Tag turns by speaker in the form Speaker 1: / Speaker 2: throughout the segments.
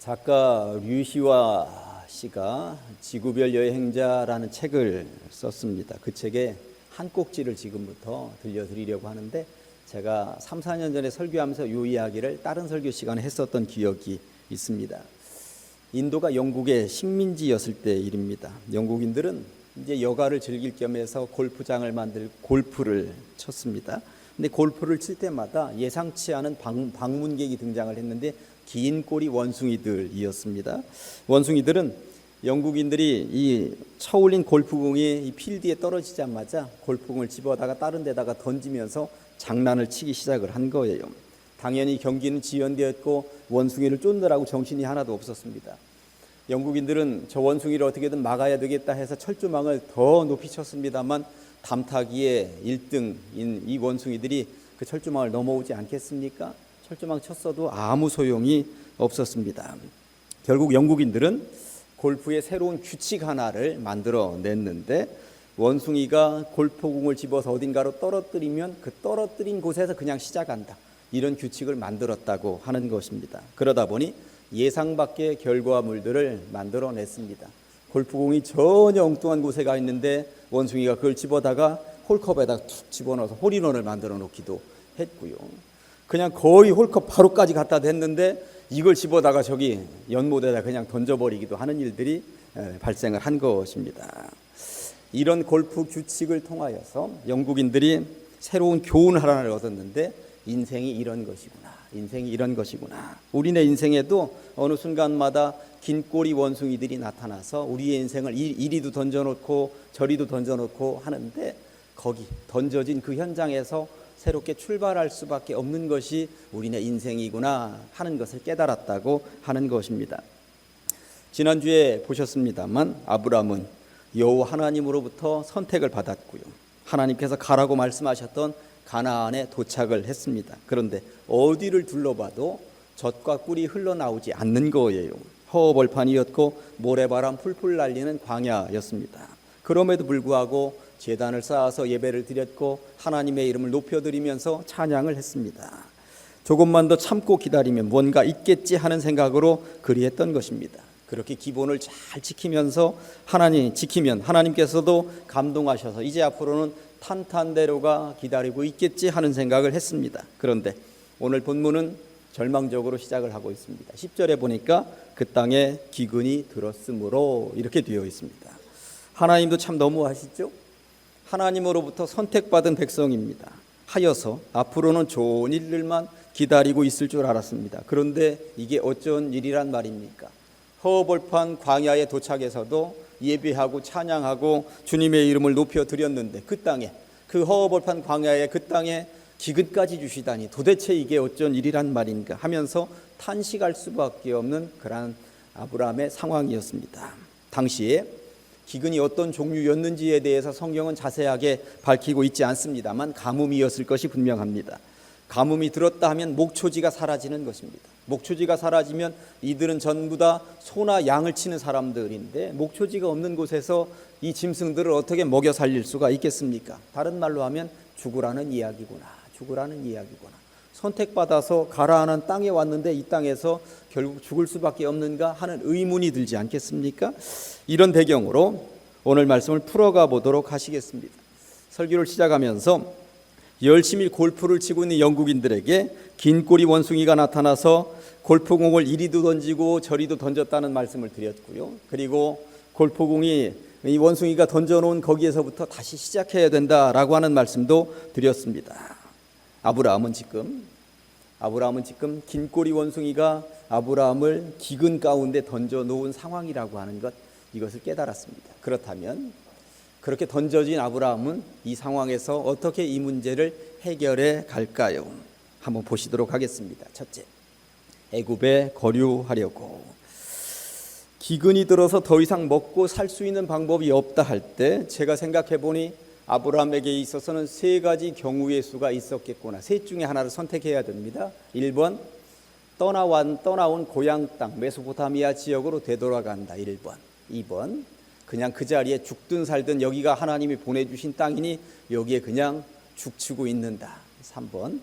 Speaker 1: 작가 류시화 씨가 지구별 여행자라는 책을 썼습니다. 그 책에 한 꼭지를 지금부터 들려드리려고 하는데, 제가 3, 4년 전에 설교하면서 이 이야기를 다른 설교 시간에 했었던 기억이 있습니다. 인도가 영국의 식민지였을 때 일입니다. 영국인들은 이제 여가를 즐길 겸해서 골프장을 만들고 골프를 쳤습니다. 근데 골프를 칠 때마다 예상치 않은 방문객이 등장을 했는데, 긴 꼬리 원숭이들이었습니다. 원숭이들은 영국인들이 이 쳐올린 골프공이 이 필드에 떨어지자마자 골프공을 집어다가 다른 데다가 던지면서 장난을 치기 시작을 한 거예요. 당연히 경기는 지연되었고 원숭이를 쫓느라고 정신이 하나도 없었습니다. 영국인들은 저 원숭이를 어떻게든 막아야 되겠다 해서 철조망을 더 높이 쳤습니다만, 담타기에 1등인 이 원숭이들이 그 철조망을 넘어오지 않겠습니까? 철조망 쳤어도 아무 소용이 없었습니다. 결국 영국인들은 골프의 새로운 규칙 하나를 만들어냈는데, 원숭이가 골프공을 집어서 어딘가로 떨어뜨리면 그 떨어뜨린 곳에서 그냥 시작한다, 이런 규칙을 만들었다고 하는 것입니다. 그러다 보니 예상 밖의 결과물들을 만들어냈습니다. 골프공이 전혀 엉뚱한 곳에 가 있는데 원숭이가 그걸 집어다가 홀컵에다 툭 집어넣어서 홀인원을 만들어 놓기도 했고요. 그냥 거의 홀컵 바로까지 갖다 댔는데 이걸 집어다가 저기 연못에다 그냥 던져버리기도 하는 일들이 발생을 한 것입니다. 이런 골프 규칙을 통하여서 영국인들이 새로운 교훈 하나를 얻었는데, 인생이 이런 것이구나, 인생이 이런 것이구나. 우리네 인생에도 어느 순간마다 긴 꼬리 원숭이들이 나타나서 우리의 인생을 이리도 던져놓고 저리도 던져놓고 하는데, 거기 던져진 그 현장에서 새롭게 출발할 수밖에 없는 것이 우리네 인생이구나 하는 것을 깨달았다고 하는 것입니다. 지난주에 보셨습니다만, 아브람은 여호와 하나님으로부터 선택을 받았고요. 하나님께서 가라고 말씀하셨던 가나안에 도착을 했습니다. 그런데 어디를 둘러봐도 젖과 꿀이 흘러나오지 않는 거예요. 허허벌판이었고 모래바람 풀풀 날리는 광야였습니다. 그럼에도 불구하고 제단을 쌓아서 예배를 드렸고 하나님의 이름을 높여드리면서 찬양을 했습니다. 조금만 더 참고 기다리면 뭔가 있겠지 하는 생각으로 그리했던 것입니다. 그렇게 기본을 잘 지키면서 지키면 하나님께서도 감동하셔서 이제 앞으로는 탄탄대로가 기다리고 있겠지 하는 생각을 했습니다. 그런데 오늘 본문은 절망적으로 시작을 하고 있습니다. 10절에 보니까 그 땅에 기근이 들었으므로 이렇게 되어 있습니다. 하나님도 참 너무하시죠? 하나님으로부터 선택받은 백성입니다. 하여서 앞으로는 좋은 일들만 기다리고 있을 줄 알았습니다. 그런데 이게 어쩐 일이란 말입니까? 허허벌판 광야에 도착해서도 예배하고 찬양하고 주님의 이름을 높여드렸는데, 그 땅에, 그 허허벌판 광야에 그 땅에 기근까지 주시다니 도대체 이게 어쩐 일이란 말인가 하면서 탄식할 수밖에 없는 그러한 아브라함의 상황이었습니다. 당시에 기근이 어떤 종류였는지에 대해서 성경은 자세하게 밝히고 있지 않습니다만, 가뭄이었을 것이 분명합니다. 가뭄이 들었다 하면 목초지가 사라지는 것입니다. 목초지가 사라지면 이들은 전부 다 소나 양을 치는 사람들인데, 목초지가 없는 곳에서 이 짐승들을 어떻게 먹여 살릴 수가 있겠습니까? 다른 말로 하면 죽으라는 이야기구나, 죽으라는 이야기구나. 선택받아서 가라앉은 땅에 왔는데 이 땅에서 결국 죽을 수밖에 없는가 하는 의문이 들지 않겠습니까? 이런 배경으로 오늘 말씀을 풀어가 보도록 하시겠습니다. 설교를 시작하면서 열심히 골프를 치고 있는 영국인들에게 긴 꼬리 원숭이가 나타나서 골프공을 이리도 던지고 저리도 던졌다는 말씀을 드렸고요. 그리고 골프공이 이 원숭이가 던져놓은 거기에서부터 다시 시작해야 된다라고 하는 말씀도 드렸습니다. 아브라함은 지금 긴 꼬리 원숭이가 아브라함을 기근 가운데 던져놓은 상황이라고 하는 것, 이것을 깨달았습니다. 그렇다면 그렇게 던져진 아브라함은 이 상황에서 어떻게 이 문제를 해결해 갈까요? 한번 보시도록 하겠습니다. 첫째, 애굽에 거류하려고. 기근이 들어서 더 이상 먹고 살 수 있는 방법이 없다 할 때, 제가 생각해 보니 아브라함에게 있어서는 세 가지 경우의 수가 있었겠구나. 셋 중에 하나를 선택해야 됩니다. 1번, 떠나온 고향 땅 메소포타미아 지역으로 되돌아간다. 1번. 2번, 그냥 그 자리에 죽든 살든 여기가 하나님이 보내주신 땅이니 여기에 그냥 죽치고 있는다. 3번,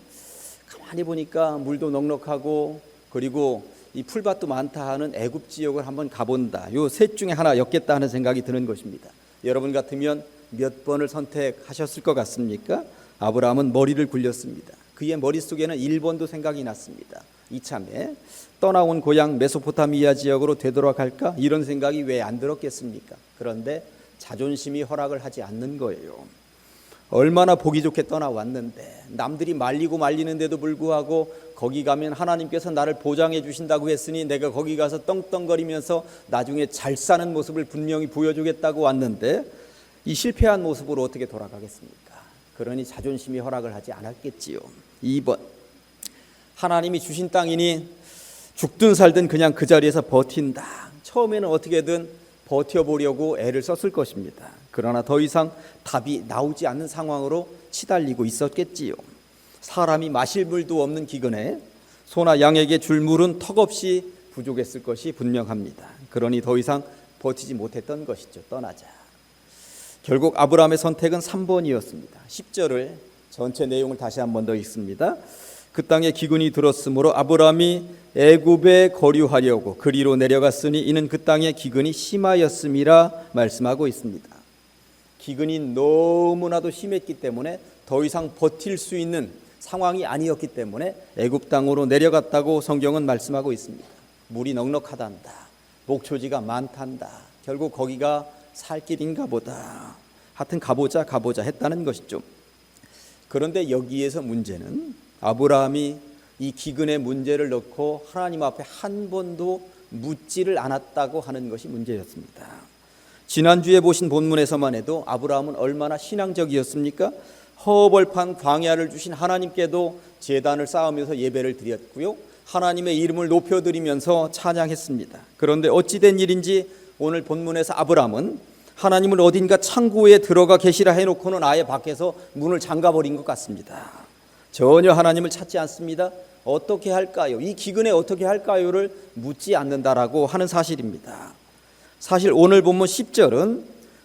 Speaker 1: 가만히 보니까 물도 넉넉하고 그리고 이 풀밭도 많다 하는 애굽 지역을 한번 가본다. 요 셋 중에 하나였겠다 하는 생각이 드는 것입니다. 여러분 같으면 몇 번을 선택하셨을 것 같습니까? 아브라함은 머리를 굴렸습니다. 그의 머릿속에는 1번도 생각이 났습니다. 이참에 떠나온 고향 메소포타미아 지역으로 되돌아갈까? 이런 생각이 왜 안 들었겠습니까? 그런데 자존심이 허락을 하지 않는 거예요. 얼마나 보기 좋게 떠나왔는데 남들이 말리고 말리는데도 불구하고 거기 가면 하나님께서 나를 보장해 주신다고 했으니 내가 거기 가서 떵떵거리면서 나중에 잘 사는 모습을 분명히 보여주겠다고 왔는데 이 실패한 모습으로 어떻게 돌아가겠습니까? 그러니 자존심이 허락을 하지 않았겠지요. 2번, 하나님이 주신 땅이니 죽든 살든 그냥 그 자리에서 버틴다. 처음에는 어떻게든 버텨보려고 애를 썼을 것입니다. 그러나 더 이상 답이 나오지 않는 상황으로 치달리고 있었겠지요. 사람이 마실 물도 없는 기근에 소나 양에게 줄 물은 턱없이 부족했을 것이 분명합니다. 그러니 더 이상 버티지 못했던 것이죠. 떠나자. 결국 아브라함의 선택은 3번이었습니다. 10절을 전체 내용을 다시 한 번 더 읽습니다. 그 땅에 기근이 들었으므로 아브라함이 애굽에 거류하려고 그리로 내려갔으니 이는 그 땅에 기근이 심하였음이라 말씀하고 있습니다. 기근이 너무나도 심했기 때문에 더 이상 버틸 수 있는 상황이 아니었기 때문에 애굽 땅으로 내려갔다고 성경은 말씀하고 있습니다. 물이 넉넉하단다. 목초지가 많단다. 결국 거기가 살 길인가 보다. 하여튼 가보자 했다는 것이죠. 그런데 여기에서 문제는 아브라함이 이 기근의 문제를 넣고 하나님 앞에 한 번도 묻지를 않았다고 하는 것이 문제였습니다. 지난주에 보신 본문에서만 해도 아브라함은 얼마나 신앙적이었습니까? 허벌판 광야를 주신 하나님께도 제단을 쌓으면서 예배를 드렸고요. 하나님의 이름을 높여드리면서 찬양했습니다. 그런데 어찌된 일인지 오늘 본문에서 아브라함은 하나님을 어딘가 창고에 들어가 계시라 해놓고는 아예 밖에서 문을 잠가버린 것 같습니다. 전혀 하나님을 찾지 않습니다. 어떻게 할까요? 이 기근에 어떻게 할까요를 묻지 않는다라고 하는 사실입니다. 사실 오늘 본문 10절은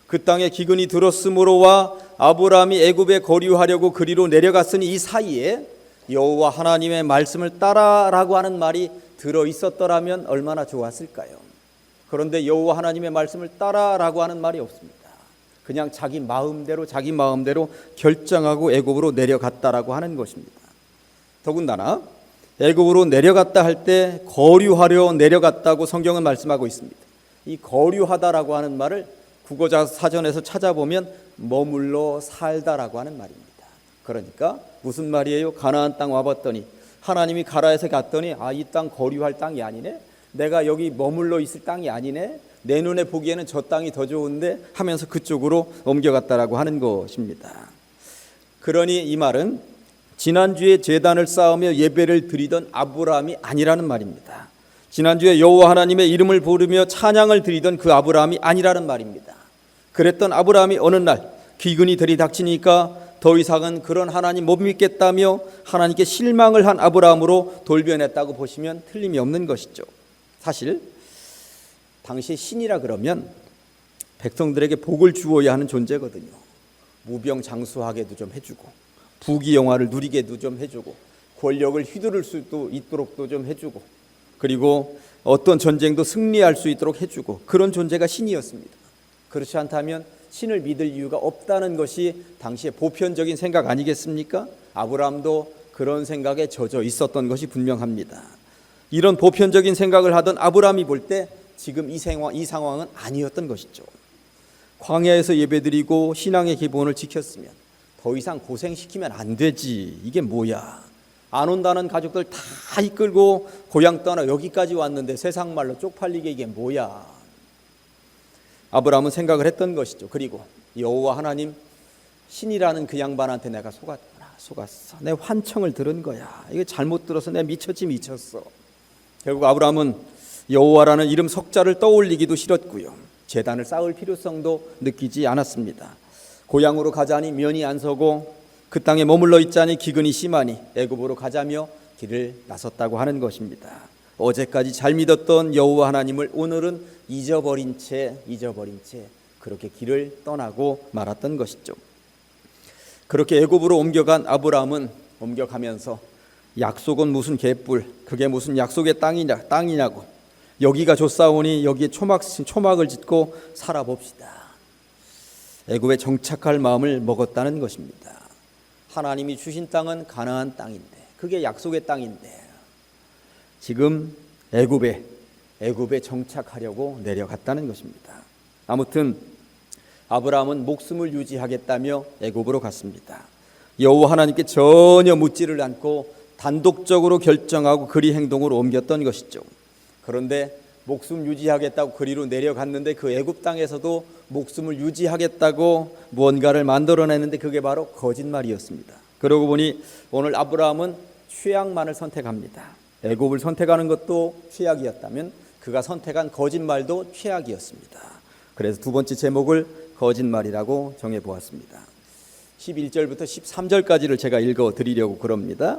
Speaker 1: 그 땅에 기근이 들었으므로와 아브라함이 애굽에 거류하려고 그리로 내려갔으니 이 사이에 여호와 하나님의 말씀을 따라라고 하는 말이 들어있었더라면 얼마나 좋았을까요? 그런데 여호와 하나님의 말씀을 따라라고 하는 말이 없습니다. 그냥 자기 마음대로 결정하고 애굽으로 내려갔다라고 하는 것입니다. 더군다나 애굽으로 내려갔다 할 때 거류하려 내려갔다고 성경은 말씀하고 있습니다. 이 거류하다라고 하는 말을 국어자 사전에서 찾아보면 머물러 살다라고 하는 말입니다. 그러니까 무슨 말이에요? 가나안 땅 와봤더니 하나님이 가라 해서 갔더니 이 땅 거류할 땅이 아니네. 내가 여기 머물러 있을 땅이 아니네. 내 눈에 보기에는 저 땅이 더 좋은데 하면서 그쪽으로 옮겨갔다라고 하는 것입니다. 그러니 이 말은 지난주에 제단을 쌓으며 예배를 드리던 아브라함이 아니라는 말입니다. 지난주에 여호와 하나님의 이름을 부르며 찬양을 드리던 그 아브라함이 아니라는 말입니다. 그랬던 아브라함이 어느 날 기근이 들이닥치니까 더 이상은 그런 하나님 못 믿겠다며 하나님께 실망을 한 아브라함으로 돌변했다고 보시면 틀림이 없는 것이죠. 사실 당시 신이라 그러면 백성들에게 복을 주어야 하는 존재거든요. 무병장수하게도 좀 해주고 부귀영화를 누리게도 좀 해주고 권력을 휘두를 수도 있도록도 좀 해주고 그리고 어떤 전쟁도 승리할 수 있도록 해주고 그런 존재가 신이었습니다. 그렇지 않다면 신을 믿을 이유가 없다는 것이 당시의 보편적인 생각 아니겠습니까? 아브라함도 그런 생각에 젖어 있었던 것이 분명합니다. 이런 보편적인 생각을 하던 아브라함이 볼 때 지금 이 상황은 아니었던 것이죠. 광야에서 예배드리고 신앙의 기본을 지켰으면 더 이상 고생시키면 안 되지. 이게 뭐야? 안 온다는 가족들 다 이끌고 고향 떠나 여기까지 왔는데 세상 말로 쪽팔리게 이게 뭐야? 아브라함은 생각을 했던 것이죠. 그리고 여호와 하나님 신이라는 그 양반한테 내가 속았어. 내 환청을 들은 거야. 이거 잘못 들어서 내가 미쳤어. 결국 아브라함은 여호와라는 이름 석자를 떠올리기도 싫었고요. 제단을 쌓을 필요성도 느끼지 않았습니다. 고향으로 가자니 면이 안 서고 그 땅에 머물러 있자니 기근이 심하니 애굽으로 가자며 길을 나섰다고 하는 것입니다. 어제까지 잘 믿었던 여호와 하나님을 오늘은 잊어버린 채 그렇게 길을 떠나고 말았던 것이죠. 그렇게 애굽으로 옮겨간 아브라함은 옮겨가면서 약속은 무슨 개뿔, 그게 무슨 약속의 땅이냐고. 여기가 좋사오니 여기에 초막을 짓고 살아봅시다. 애굽에 정착할 마음을 먹었다는 것입니다. 하나님이 주신 땅은 가나안 땅인데, 그게 약속의 땅인데 지금 애굽에 정착하려고 내려갔다는 것입니다. 아무튼 아브라함은 목숨을 유지하겠다며 애굽으로 갔습니다. 여호와 하나님께 전혀 묻지를 않고 단독적으로 결정하고 그리 행동으로 옮겼던 것이죠. 그런데 목숨 유지하겠다고 그리로 내려갔는데 그 애굽 땅에서도 목숨을 유지하겠다고 무언가를 만들어내는데 그게 바로 거짓말이었습니다. 그러고 보니 오늘 아브라함은 최악만을 선택합니다. 애굽을 선택하는 것도 최악이었다면 그가 선택한 거짓말도 최악이었습니다. 그래서 두 번째 제목을 거짓말이라고 정해보았습니다. 11절부터 13절까지를 제가 읽어드리려고 그럽니다.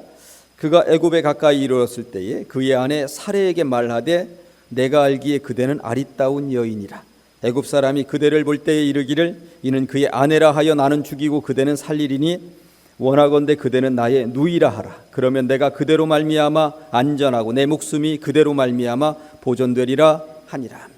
Speaker 1: 그가 애굽에 가까이 이르렀을 때에 그의 아내 사레에게 말하되 내가 알기에 그대는 아리따운 여인이라. 애굽 사람이 그대를 볼 때에 이르기를 이는 그의 아내라 하여 나는 죽이고 그대는 살리리니 원하건대 그대는 나의 누이라 하라. 그러면 내가 그대로 말미암아 안전하고 내 목숨이 그대로 말미암아 보존되리라 하니라.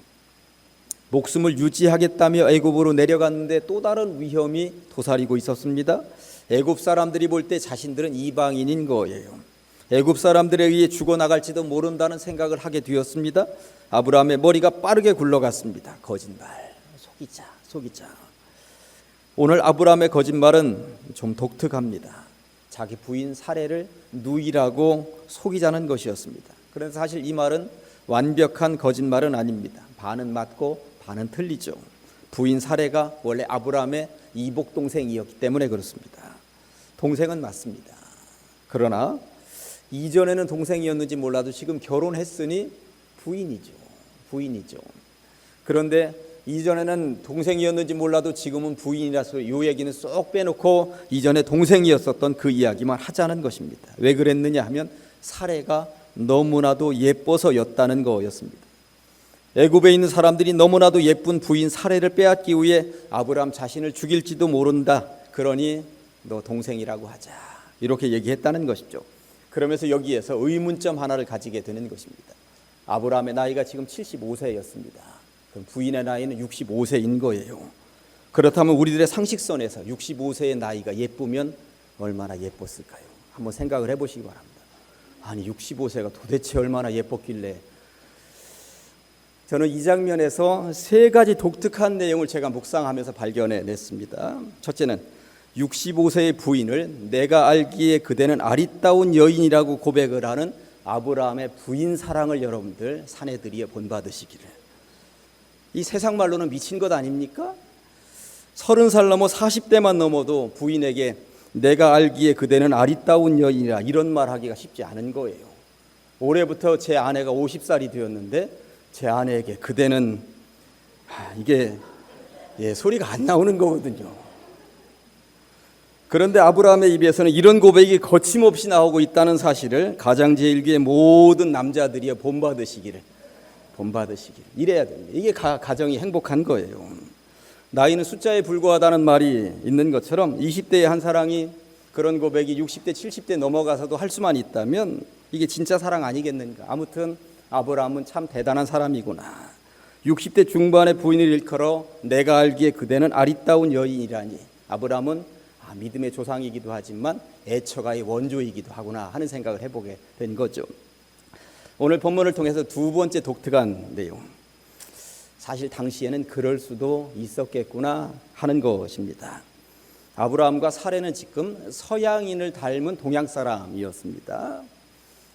Speaker 1: 목숨을 유지하겠다며 애굽으로 내려갔는데 또 다른 위험이 도사리고 있었습니다. 애굽 사람들이 볼 때 자신들은 이방인인 거예요. 애굽 사람들에 의해 죽어나갈지도 모른다는 생각을 하게 되었습니다. 아브라함의 머리가 빠르게 굴러갔습니다. 거짓말, 속이자. 오늘 아브라함의 거짓말은 좀 독특합니다. 자기 부인 사레를 누이라고 속이자는 것이었습니다. 그래서 사실 이 말은 완벽한 거짓말은 아닙니다. 반은 맞고 반은 틀리죠. 부인 사레가 원래 아브라함의 이복 동생이었기 때문에 그렇습니다. 동생은 맞습니다. 그러나 이전에는 동생이었는지 몰라도 지금 결혼했으니 부인이죠. 그런데 이전에는 동생이었는지 몰라도 지금은 부인이라서 이 얘기는 쏙 빼놓고 이전에 동생이었었던 그 이야기만 하자는 것입니다. 왜 그랬느냐 하면 사레가 너무나도 예뻐서였다는 거였습니다. 애굽에 있는 사람들이 너무나도 예쁜 부인 사레를 빼앗기 위해 아브라함 자신을 죽일지도 모른다. 그러니 너 동생이라고 하자. 이렇게 얘기했다는 것이죠. 그러면서 여기에서 의문점 하나를 가지게 되는 것입니다. 아브라함의 나이가 지금 75세였습니다. 그럼 부인의 나이는 65세인 거예요. 그렇다면 우리들의 상식선에서 65세의 나이가 예쁘면 얼마나 예뻤을까요? 한번 생각을 해보시기 바랍니다. 아니 65세가 도대체 얼마나 예뻤길래. 저는 이 장면에서 세 가지 독특한 내용을 제가 묵상하면서 발견해냈습니다. 첫째는 65세의 부인을 내가 알기에 그대는 아리따운 여인이라고 고백을 하는 아브라함의 부인 사랑을 여러분들 사내들이여 본받으시기를. 이 세상 말로는 미친 것 아닙니까? 30살 넘어 40대만 넘어도 부인에게 내가 알기에 그대는 아리따운 여인이라 이런 말 하기가 쉽지 않은 거예요. 올해부터 제 아내가 50살이 되었는데 제 아내에게 그대는 이게 소리가 안 나오는 거거든요. 그런데 아브라함의 입에서는 이런 고백이 거침없이 나오고 있다는 사실을 가장제일교의 모든 남자들이 본받으시기를 이래야 됩니다. 이게 가정이 행복한 거예요. 나이는 숫자에 불과하다는 말이 있는 것처럼 20대의 한 사랑이 그런 고백이 60대 70대 넘어가서도 할 수만 있다면 이게 진짜 사랑 아니겠는가. 아무튼 아브라함은 참 대단한 사람이구나. 60대 중반의 부인을 일컬어 내가 알기에 그대는 아리따운 여인이라니. 아브라함은 믿음의 조상이기도 하지만 애처가의 원조이기도 하구나 하는 생각을 해보게 된 거죠. 오늘 본문을 통해서 두 번째 독특한 내용, 사실 당시에는 그럴 수도 있었겠구나 하는 것입니다. 아브라함과 사레는 지금 서양인을 닮은 동양 사람이었습니다.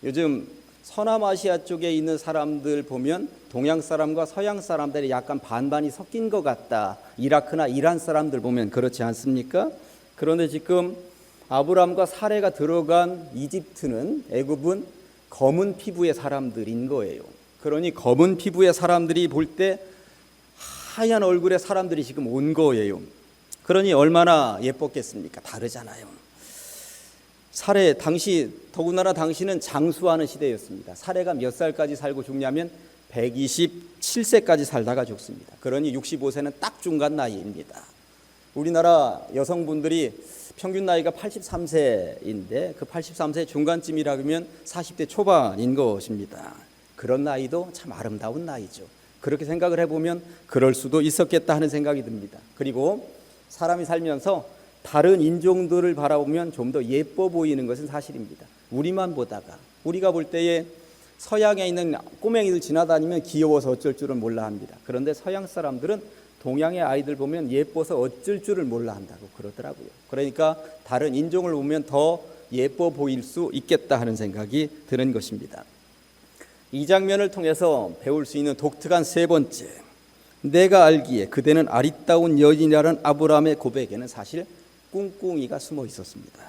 Speaker 1: 요즘 서남아시아 쪽에 있는 사람들 보면 동양 사람과 서양 사람들이 약간 반반이 섞인 것 같다. 이라크나 이란 사람들 보면 그렇지 않습니까? 그런데 지금 아브라함과 사레가 들어간 이집트는, 애굽은 검은 피부의 사람들인 거예요. 그러니 검은 피부의 사람들이 볼 때 하얀 얼굴의 사람들이 지금 온 거예요. 그러니 얼마나 예뻤겠습니까? 다르잖아요. 사레, 더군다나 당시는 장수하는 시대였습니다. 사레가 몇 살까지 살고 죽냐면 127세까지 살다가 죽습니다. 그러니 65세는 딱 중간 나이입니다. 우리나라 여성분들이 평균 나이가 83세인데 그 83세 중간쯤이라 그러면 40대 초반인 것입니다. 그런 나이도 참 아름다운 나이죠. 그렇게 생각을 해보면 그럴 수도 있었겠다 하는 생각이 듭니다. 그리고 사람이 살면서 다른 인종들을 바라보면 좀 더 예뻐 보이는 것은 사실입니다. 우리만 보다가 우리가 볼 때에 서양에 있는 꼬맹이들 지나다니면 귀여워서 어쩔 줄은 몰라 합니다. 그런데 서양 사람들은 동양의 아이들 보면 예뻐서 어쩔 줄을 몰라 한다고 그러더라고요. 그러니까 다른 인종을 보면 더 예뻐 보일 수 있겠다 하는 생각이 드는 것입니다. 이 장면을 통해서 배울 수 있는 독특한 세 번째, 내가 알기에 그대는 아리따운 여인이라는 아브라함의 고백에는 사실 꿍꿍이가 숨어 있었습니다.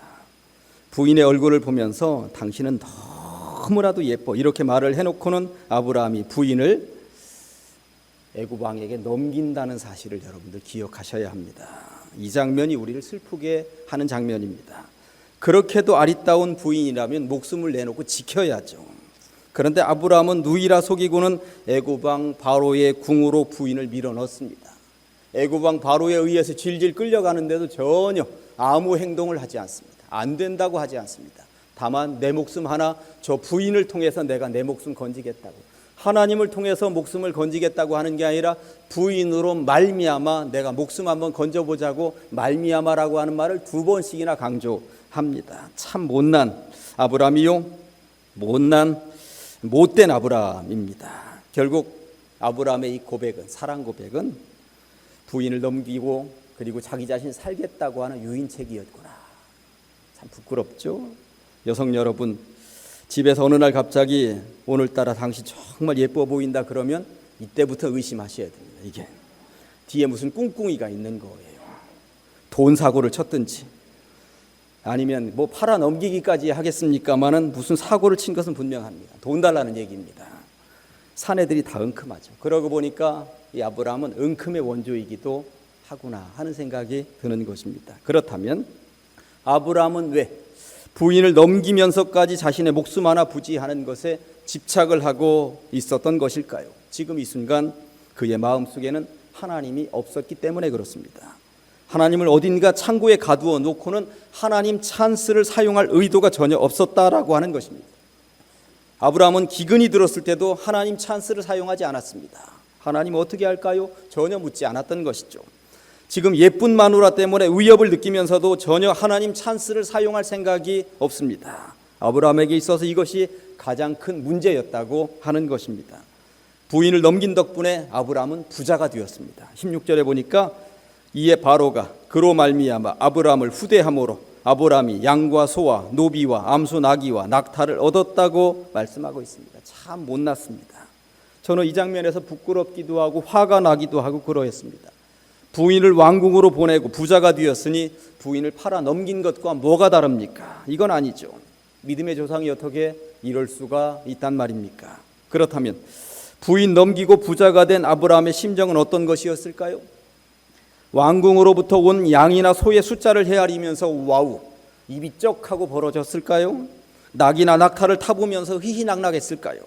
Speaker 1: 부인의 얼굴을 보면서 당신은 너무나도 예뻐 이렇게 말을 해놓고는 아브라함이 부인을 애굽 왕에게 넘긴다는 사실을 여러분들 기억하셔야 합니다. 이 장면이 우리를 슬프게 하는 장면입니다. 그렇게도 아리따운 부인이라면 목숨을 내놓고 지켜야죠. 그런데 아브라함은 누이라 속이고는 애굽 왕 바로의 궁으로 부인을 밀어넣습니다. 애굽 왕 바로에 의해서 질질 끌려가는데도 전혀 아무 행동을 하지 않습니다. 안 된다고 하지 않습니다. 다만 내 목숨 하나 저 부인을 통해서 내가 내 목숨 건지겠다고, 하나님을 통해서 목숨을 건지겠다고 하는 게 아니라 부인으로 말미암아 내가 목숨 한번 건져보자고 말미암아라고 하는 말을 2번씩이나 강조합니다. 참 못난 아브라함이요, 못된 아브라함입니다. 결국 아브라함의 이 고백은, 사랑 고백은 부인을 넘기고 그리고 자기 자신 살겠다고 하는 유인책이었구나. 참 부끄럽죠. 여성 여러분, 집에서 어느 날 갑자기 오늘따라 당신 정말 예뻐 보인다 그러면 이때부터 의심하셔야 됩니다. 이게 뒤에 무슨 꿍꿍이가 있는 거예요. 돈 사고를 쳤든지 아니면 뭐 팔아 넘기기까지 하겠습니까마는 무슨 사고를 친 것은 분명합니다. 돈 달라는 얘기입니다. 사내들이 다 은큼하죠. 그러고 보니까 이 아브라함은 은큼의 원조이기도 하구나 하는 생각이 드는 것입니다. 그렇다면 아브라함은 왜 부인을 넘기면서까지 자신의 목숨 하나 부지하는 것에 집착을 하고 있었던 것일까요? 지금 이 순간 그의 마음속에는 하나님이 없었기 때문에 그렇습니다. 하나님을 어딘가 창고에 가두어 놓고는 하나님 찬스를 사용할 의도가 전혀 없었다라고 하는 것입니다. 아브라함은 기근이 들었을 때도 하나님 찬스를 사용하지 않았습니다. 하나님 어떻게 할까요? 전혀 묻지 않았던 것이죠. 지금 예쁜 마누라 때문에 위협을 느끼면서도 전혀 하나님 찬스를 사용할 생각이 없습니다. 아브라함에게 있어서 이것이 가장 큰 문제였다고 하는 것입니다. 부인을 넘긴 덕분에 아브라함은 부자가 되었습니다. 16절에 보니까 이에 바로가 그로 말미암아 아브라함을 후대함으로 아브라함이 양과 소와 노비와 암소 나귀와 낙타를 얻었다고 말씀하고 있습니다. 참 못났습니다. 저는 이 장면에서 부끄럽기도 하고 화가 나기도 하고 그러했습니다. 부인을 왕궁으로 보내고 부자가 되었으니 부인을 팔아 넘긴 것과 뭐가 다릅니까? 이건 아니죠. 믿음의 조상이 어떻게 이럴 수가 있단 말입니까? 그렇다면 부인 넘기고 부자가 된 아브라함의 심정은 어떤 것이었을까요? 왕궁으로부터 온 양이나 소의 숫자를 헤아리면서 와우, 입이 쩍하고 벌어졌을까요? 낙이나 낙타를 타보면서 희희낙낙했을까요?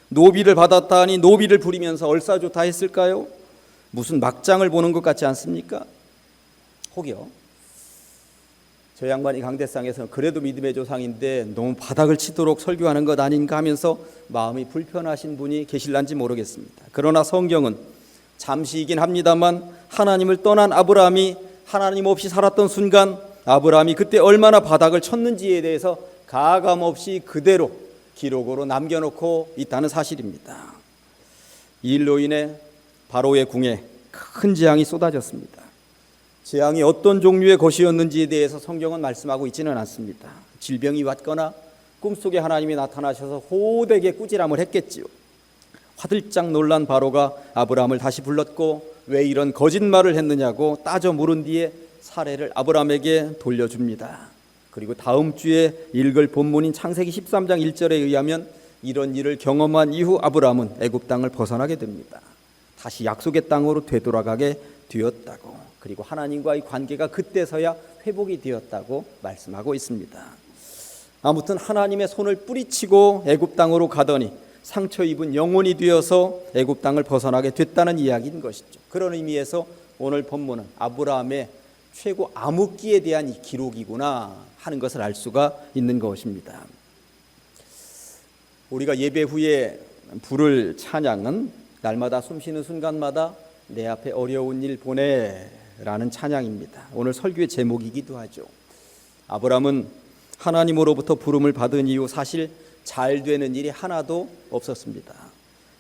Speaker 1: 노비를 받았다 하니 노비를 부리면서 얼싸좋다 했을까요? 무슨 막장을 보는 것 같지 않습니까? 혹여 저 양반이 강대상에서 그래도 믿음의 조상인데 너무 바닥을 치도록 설교하는 것 아닌가 하면서 마음이 불편하신 분이 계실런지 모르겠습니다. 그러나 성경은 잠시이긴 합니다만 하나님을 떠난 아브라함이 하나님 없이 살았던 순간 아브라함이 그때 얼마나 바닥을 쳤는지에 대해서 가감없이 그대로 기록으로 남겨놓고 있다는 사실입니다. 이 일로 인해 바로의 궁에 큰 재앙이 쏟아졌습니다. 재앙이 어떤 종류의 것이었는지에 대해서 성경은 말씀하고 있지는 않습니다. 질병이 왔거나 꿈속에 하나님이 나타나셔서 호되게 꾸지람을 했겠지요. 화들짝 놀란 바로가 아브라함을 다시 불렀고 왜 이런 거짓말을 했느냐고 따져 물은 뒤에 사례를 아브라함에게 돌려줍니다. 그리고 다음 주에 읽을 본문인 창세기 13장 1절에 의하면 이런 일을 경험한 이후 아브라함은 애굽 땅을 벗어나게 됩니다. 다시 약속의 땅으로 되돌아가게 되었다고, 그리고 하나님과의 관계가 그때서야 회복이 되었다고 말씀하고 있습니다. 아무튼 하나님의 손을 뿌리치고 애굽 땅으로 가더니 상처 입은 영혼이 되어서 애굽 땅을 벗어나게 됐다는 이야기인 것이죠. 그런 의미에서 오늘 본문은 아브라함의 최고 암흑기에 대한 이 기록이구나 하는 것을 알 수가 있는 것입니다. 우리가 예배 후에 부를 찬양은 날마다 숨쉬는 순간마다 내 앞에 어려운 일 보내라는 찬양입니다. 오늘 설교의 제목이기도 하죠. 아브라함은 하나님으로부터 부름을 받은 이후 사실 잘 되는 일이 하나도 없었습니다.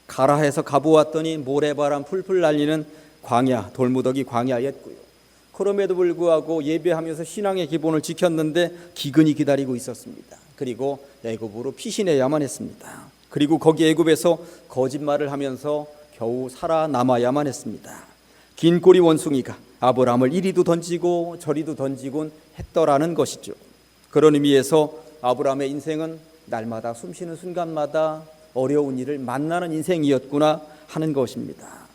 Speaker 1: 가라 해서 가보았더니 모래바람 풀풀 날리는 광야, 돌무더기 광야였고요. 그럼에도 불구하고 예배하면서 신앙의 기본을 지켰는데 기근이 기다리고 있었습니다. 그리고 애굽으로 피신해야만 했습니다. 그리고 거기 애굽에서 거짓말을 하면서 겨우 살아남아야만 했습니다. 긴 꼬리 원숭이가 아브라함을 이리도 던지고 저리도 던지곤 했더라는 것이죠. 그런 의미에서 아브라함의 인생은 날마다 숨쉬는 순간마다 어려운 일을 만나는 인생이었구나 하는 것입니다.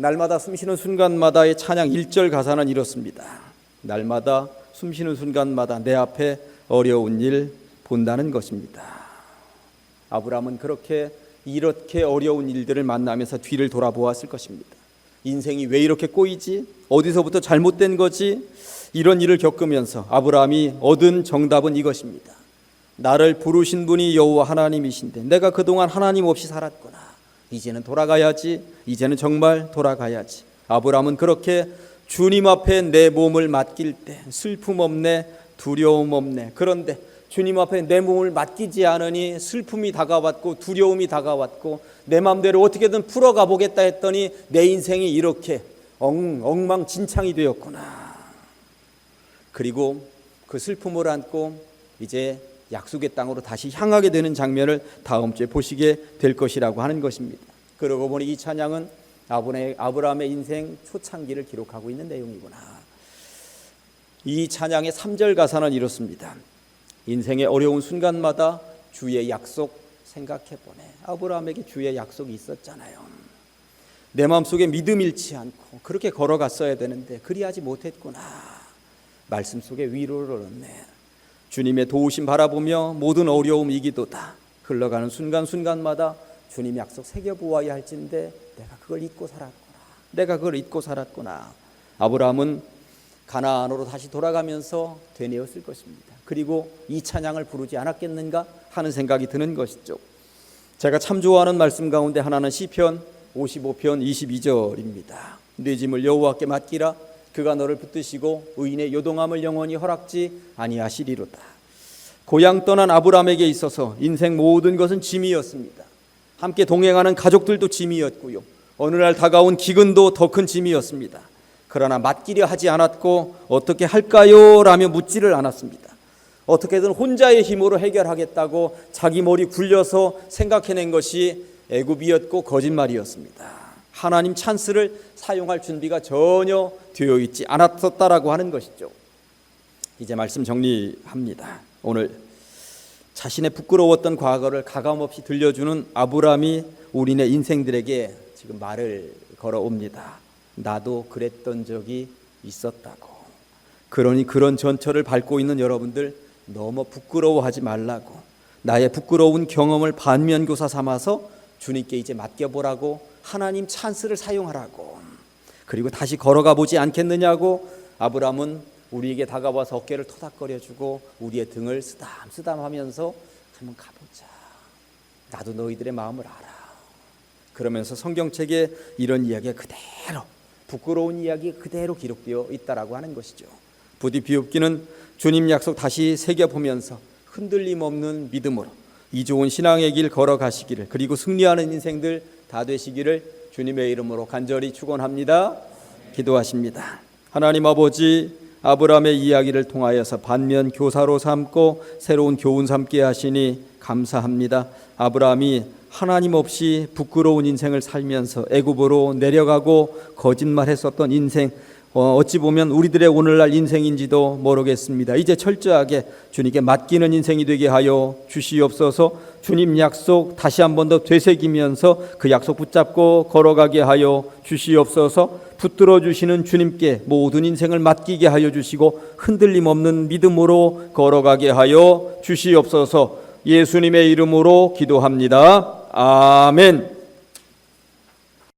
Speaker 1: 날마다 숨쉬는 순간마다의 찬양 1절 가사는 이렇습니다. 날마다 숨쉬는 순간마다 내 앞에 어려운 일 본다는 것입니다. 아브라함은 이렇게 어려운 일들을 만나면서 뒤를 돌아보았을 것입니다. 인생이 왜 이렇게 꼬이지? 어디서부터 잘못된 거지? 이런 일을 겪으면서 아브라함이 얻은 정답은 이것입니다. 나를 부르신 분이 여호와 하나님이신데 내가 그동안 하나님 없이 살았구나. 이제는 돌아가야지. 이제는 정말 돌아가야지. 아브라함은 그렇게 주님 앞에 내 몸을 맡길 때 슬픔 없네, 두려움 없네. 그런데 주님 앞에 내 몸을 맡기지 않으니 슬픔이 다가왔고 두려움이 다가왔고 내 마음대로 어떻게든 풀어가 보겠다 했더니 내 인생이 이렇게 엉망진창이 되었구나. 그리고 그 슬픔을 안고 이제 약속의 땅으로 다시 향하게 되는 장면을 다음 주에 보시게 될 것이라고 하는 것입니다. 그러고 보니 이 찬양은 아브라함의 인생 초창기를 기록하고 있는 내용이구나. 이 찬양의 3절 가사는 이렇습니다. 인생의 어려운 순간마다 주의 약속 생각해보네. 아브라함에게 주의 약속이 있었잖아요. 내 마음속에 믿음 잃지 않고 그렇게 걸어갔어야 되는데 그리하지 못했구나. 말씀 속에 위로를 얻네. 주님의 도우심 바라보며 모든 어려움 이기도다. 흘러가는 순간순간마다 주님 약속 새겨보아야 할진데 내가 그걸 잊고 살았구나. 아브라함은 가나안으로 다시 돌아가면서 되뇌었을 것입니다. 그리고 이 찬양을 부르지 않았겠는가 하는 생각이 드는 것이죠. 제가 참 좋아하는 말씀 가운데 하나는 시편 55편 22절입니다. 네 짐을 여호와께 맡기라. 그가 너를 붙드시고 의인의 요동함을 영원히 허락지 아니하시리로다. 고향 떠난 아브라함에게 있어서 인생 모든 것은 짐이었습니다. 함께 동행하는 가족들도 짐이었고요. 어느 날 다가온 기근도 더 큰 짐이었습니다. 그러나 맡기려 하지 않았고 어떻게 할까요? 라며 묻지를 않았습니다. 어떻게든 혼자의 힘으로 해결하겠다고 자기 머리 굴려서 생각해낸 것이 애굽이었고 거짓말이었습니다. 하나님 찬스를 사용할 준비가 전혀 되어 있지 않았었다라고 하는 것이죠. 이제 말씀 정리합니다. 오늘 자신의 부끄러웠던 과거를 가감없이 들려주는 아브라함이 우리네 인생들에게 지금 말을 걸어옵니다. 나도 그랬던 적이 있었다고. 그러니 그런 전철을 밟고 있는 여러분들 너무 부끄러워하지 말라고. 나의 부끄러운 경험을 반면교사 삼아서 주님께 이제 맡겨보라고. 하나님 찬스를 사용하라고. 그리고 다시 걸어가 보지 않겠느냐고. 아브라함은 우리에게 다가와서 어깨를 토닥거려주고 우리의 등을 쓰담쓰담하면서 한번 가보자. 나도 너희들의 마음을 알아. 그러면서 성경책에 이런 이야기가 그대로, 부끄러운 이야기 그대로 기록되어 있다라고 하는 것이죠. 부디 비옵기는 주님 약속 다시 새겨보면서 흔들림 없는 믿음으로 이 좋은 신앙의 길 걸어가시기를, 그리고 승리하는 인생들 다 되시기를 주님의 이름으로 간절히 축원합니다. 기도하십니다. 하나님 아버지, 아브라함의 이야기를 통하여서 반면 교사로 삼고 새로운 교훈 삼게 하시니 감사합니다. 아브라함이 하나님 없이 부끄러운 인생을 살면서 애굽으로 내려가고 거짓말했었던 인생, 어찌 보면 우리들의 오늘날 인생인지도 모르겠습니다. 이제 철저하게 주님께 맡기는 인생이 되게 하여 주시옵소서. 주님 약속 다시 한 번 더 되새기면서 그 약속 붙잡고 걸어가게 하여 주시옵소서. 붙들어 주시는 주님께 모든 인생을 맡기게 하여 주시고 흔들림 없는 믿음으로 걸어가게 하여 주시옵소서. 예수님의 이름으로 기도합니다. 아멘.